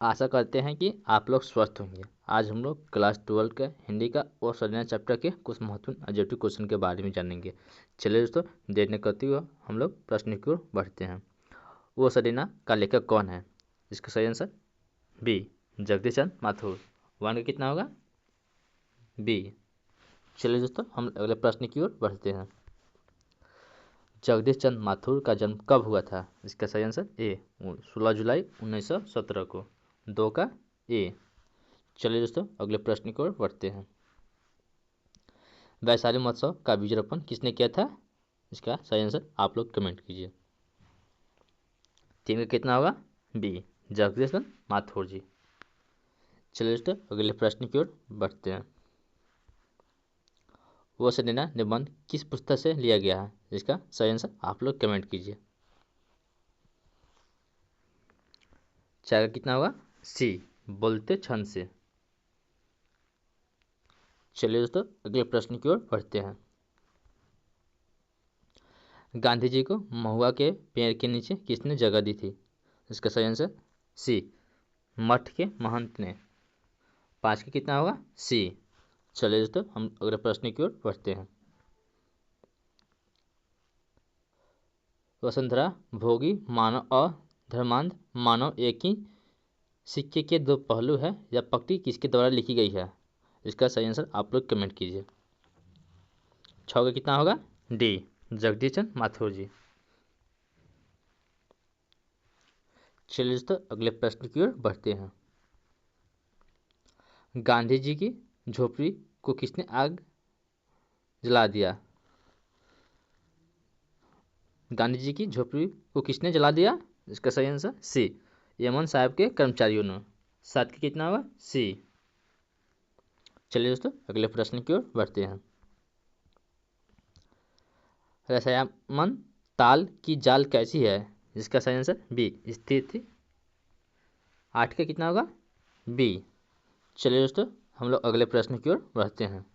आशा करते हैं कि आप लोग स्वस्थ होंगे। आज हम लोग क्लास 12 का हिंदी का और सरेना चैप्टर के कुछ महत्वपूर्ण ऑब्जेक्टिव क्वेश्चन के बारे में जानेंगे। चलिए दोस्तों, देर न करते हुए हम लोग प्रश्न की ओर बढ़ते हैं। वो सरेना का लेखक कौन है? इसका सही आंसर बी, जगदीश चंद्र माथुर। वन का कितना होगा? बी। चलिए दोस्तों, हम अगले प्रश्न की ओर बढ़ते हैं। जगदीश चंद्र माथुर का जन्म कब हुआ था? इसका सही आंसर ए, 16 जुलाई 1917 को। दो का ए। चलिए दोस्तों, अगले प्रश्न की ओर बढ़ते हैं। वैशाली महोत्सव का बीजारोपण किसने किया था? इसका सही आंसर आप लोग कमेंट कीजिए। तीन का कितना होगा? बी, जगदीश चंद्र माथुर जी। चलिए दोस्तों, अगले प्रश्न की ओर बढ़ते हैं। वो सरेना निबंध किस पुस्तक से लिया गया है? इसका सही आंसर आप लोग कमेंट कीजिए। चार का कितना होगा? सी, बोलते छंद से। चलिए दोस्तों, अगले प्रश्न की ओर बढ़ते हैं। गांधी जी को महुआ के पेड़ के नीचे किसने जगह दी थी? इसका सही आंसर सी, मठ के महंत ने। पाँच का कितना होगा? सी। चलिए दोस्तों, हम अगले प्रश्न की ओर बढ़ते हैं। वसुंधरा भोगी मानव और धर्मांध मानव एक ही सिक्के के दो पहलू है, यह पंक्ति किसके द्वारा लिखी गई है? इसका सही आंसर आप लोग कमेंट कीजिए। छः का कितना होगा? डी, जगदीश चंद्र माथुर जी। चलिए दोस्तों, अगले प्रश्न की ओर बढ़ते हैं। गांधी जी की झोपड़ी को किसने आग जला दिया? गांधी जी की झोपड़ी को किसने जला दिया? इसका सही आंसर सी, यमन साहब के कर्मचारियों ने। सात का कितना होगा? सी। चलिए दोस्तों, अगले प्रश्न की ओर बढ़ते हैं। रसायन ताल की जाल कैसी है? इसका सही आंसर बी, स्थिर थी। आठ का कितना होगा? बी। चलिए दोस्तों, हम लोग अगले प्रश्न की ओर बढ़ते हैं।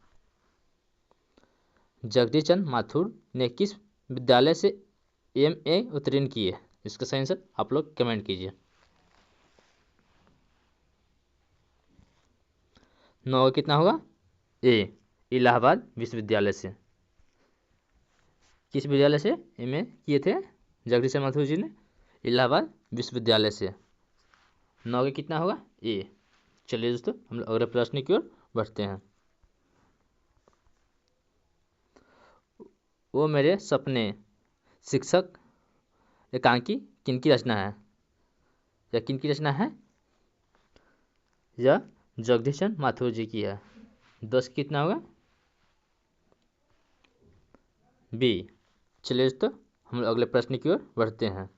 जगदीश चंद्र माथुर ने किस विद्यालय से MA उत्तीर्ण किए? इसका सही आंसर आप लोग कमेंट कीजिए। नौ का कितना होगा? ए, इलाहाबाद विश्वविद्यालय से। किस विद्यालय से MA किए थे जगदीश चंद्र माथुर जी ने? इलाहाबाद विश्वविद्यालय से। नौ का कितना होगा? ए। चलिए दोस्तों, हम लोग अगले प्रश्न की ओर बढ़ते हैं। वो मेरे सपने शिक्षक एकांकी किनकी रचना है? यह किनकी रचना है? यह जगदीश चंद्र माथुर जी की है। 10 कितना होगा? बी। चलिए दोस्तों, हम लोग अगले प्रश्न की ओर बढ़ते हैं।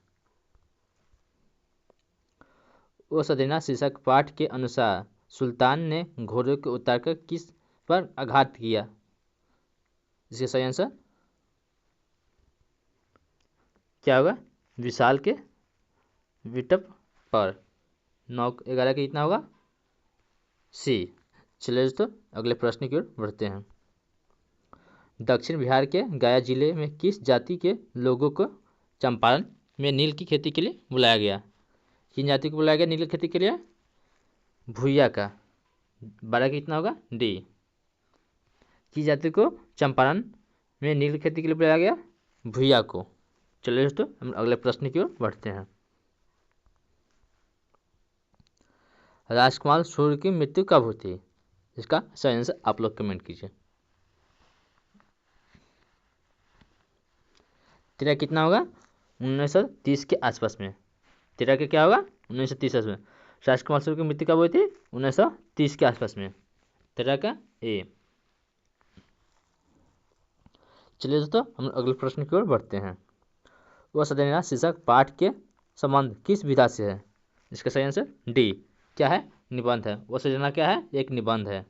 वो सदीना शीर्षक पाठ के अनुसार सुल्तान ने घोड़े को उतारकर किस पर आघात किया? इसका सही आंसर क्या होगा? विशाल के विटप पर। 9 11 का कितना होगा? सी। चलिए दोस्तों, अगले प्रश्न की ओर बढ़ते हैं। दक्षिण बिहार के गया जिले में किस जाति के लोगों को चंपारण में नील की खेती के लिए बुलाया गया? किन जाति को बुलाया गया नील की खेती के लिए? भूया का। 12 का कितना होगा? डी। किस जाति को चंपारण में नील की खेती के लिए बुलाया गया? भूया को। चलिए दोस्तों, हम अगले प्रश्न की ओर बढ़ते हैं। राजकुमार सूर्य की मृत्यु कब हुई थी? इसका सही आंसर आप लोग कमेंट कीजिए। तेरा कितना होगा? 1930 के आसपास में। तेरा का क्या होगा? 1930 में। राजकुमार सूर्य की मृत्यु कब हुई थी? 1930 के आसपास में। तेरा का ए। चलिए दोस्तों, हम अगले प्रश्न की ओर बढ़ते हैं। वह सदनिया शीर्षक पाठ के संबंध किस विधा से है? इसका सही आंसर डी, क्या है? निबंध है। वह सजना क्या है? एक निबंध है।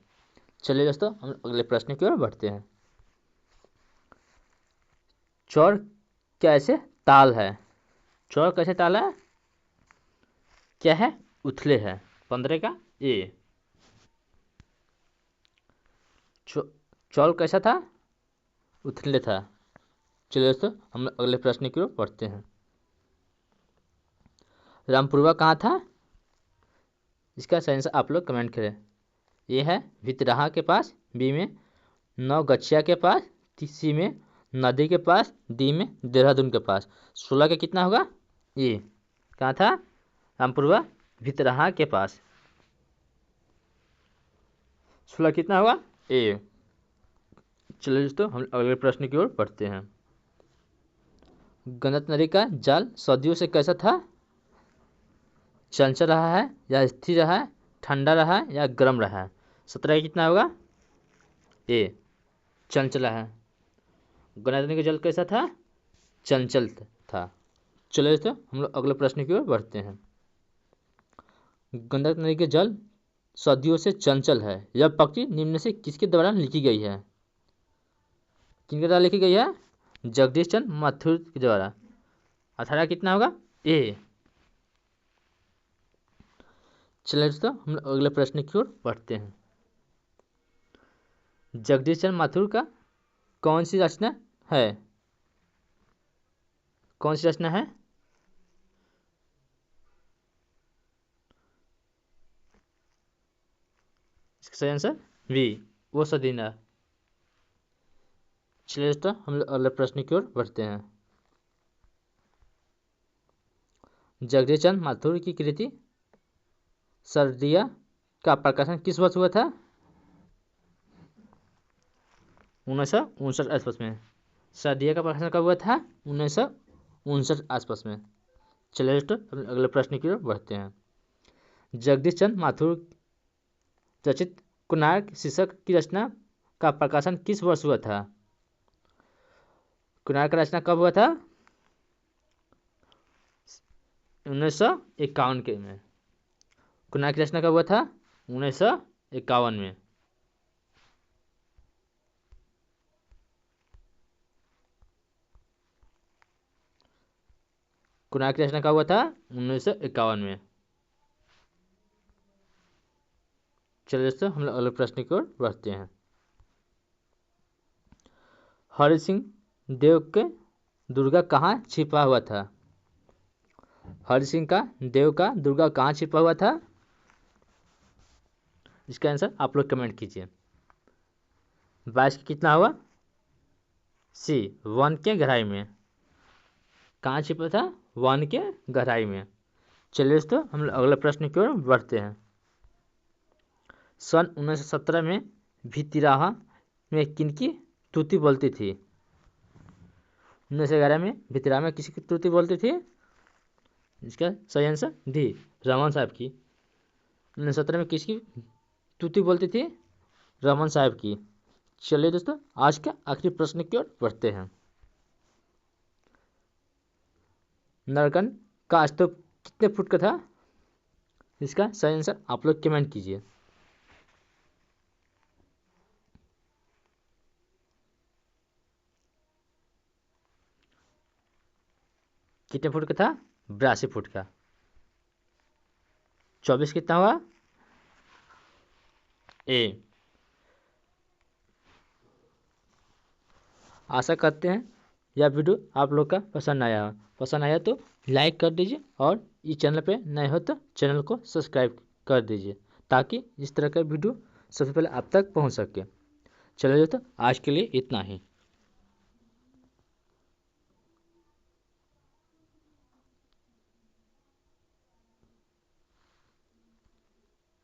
चलिए दोस्तों, हम अगले प्रश्न की ओर बढ़ते हैं। चौर कैसे ताल है? चौर कैसे ताल है? क्या है? उथले है। 15 का ए। चौल कैसा था? उथले था। चलिए दोस्तों, हम अगले प्रश्न की ओर बढ़ते हैं। रामपुरवा कहाँ था? इसका सही आंसर आप लोग कमेंट करें। ए है भितरहा के पास, बी में नौगछिया के पास, सी में नदी के पास, डी में देहरादून के पास। 16 का कितना होगा? ए कहाँ था? रामपुरवा भितरहा के पास। 16 कितना होगा? ए। चलिए दोस्तों हम अगले प्रश्न की ओर बढ़ते हैं। गंडक नदी का जल सदियों से कैसा था? चंचल रहा है या स्थिर रहा है, ठंडा रहा है या गर्म रहा है? 17 का कितना होगा? ए चंचल है। गंडक नदी का जल कैसा था? चंचल था। चलिए दोस्तों हम लोग अगले प्रश्न की ओर बढ़ते हैं। गंडक नदी के जल सदियों से चंचल है, यह पंक्ति निम्न से किसके द्वारा लिखी गई है? किनके द्वारा लिखी गई है? जगदीश चंद्र माथुर के द्वारा। 18 कितना होगा? ए। चलिए दोस्तों हम लोग अगले प्रश्न की ओर बढ़ते हैं। जगदीश चंद्र माथुर का कौन सी रचना है? कौन सी रचना है? इसका सही आंसर बी वो सदीना। चलिए दोस्तों हम लोग अगले प्रश्न की ओर बढ़ते हैं। जगदीश चंद्र माथुर की कृति सरदिया का प्रकाशन किस वर्ष हुआ था? 1959 आसपास में। सरदिया का प्रकाशन कब हुआ था? 1959 आसपास में। चलिए दोस्तों अगले प्रश्न की ओर बढ़ते हैं। जगदीश चंद्र माथुर रचित कोणार्क शीर्षक की रचना का प्रकाशन किस वर्ष हुआ था? कोणार्क का रचना कब हुआ था? 1951 के में। कोणार्क की रचना कब हुआ था? 1951 में। कोणार्क की रचना कब हुआ था? 1951 में। चलिए दोस्तों हम लोग अगले प्रश्न की ओर बढ़ते हैं। हरि सिंह देव के दुर्गा कहाँ छिपा हुआ था? हरि सिंह का देव का दुर्गा कहाँ छिपा हुआ था? इसका आंसर आप लोग कमेंट कीजिए। 22 कितना हुआ? सी वन के गहराई में। कहाँ छिपा था? वन के गहराई में। चलिए दोस्तों हम लोग अगले प्रश्न की ओर बढ़ते हैं। सन 1917 में भितिराहा में किनकी स्तुति बोलती थी? 1911 में भितिराहा में किसकी स्तुति बोलती थी? इसका सही आंसर डी रमन साहब की। 1917 में किसकी स्तुति बोलती थी? रमन साहब की। चलिए दोस्तों आज के आखिरी प्रश्न की ओर बढ़ते हैं। नरकन का स्तूप कितने फुट का था? इसका सही आंसर आप लोग कमेंट कीजिए। कितने फुट का था? 82 फुट का। 24 कितना हुआ? ए। आशा करते हैं यह वीडियो आप लोग का पसंद आया हो। पसंद आया तो लाइक कर दीजिए और इस चैनल पे नए हो तो चैनल को सब्सक्राइब कर दीजिए ताकि इस तरह का वीडियो सबसे पहले आप तक पहुंच सके। चलिए दोस्तों आज के लिए इतना ही।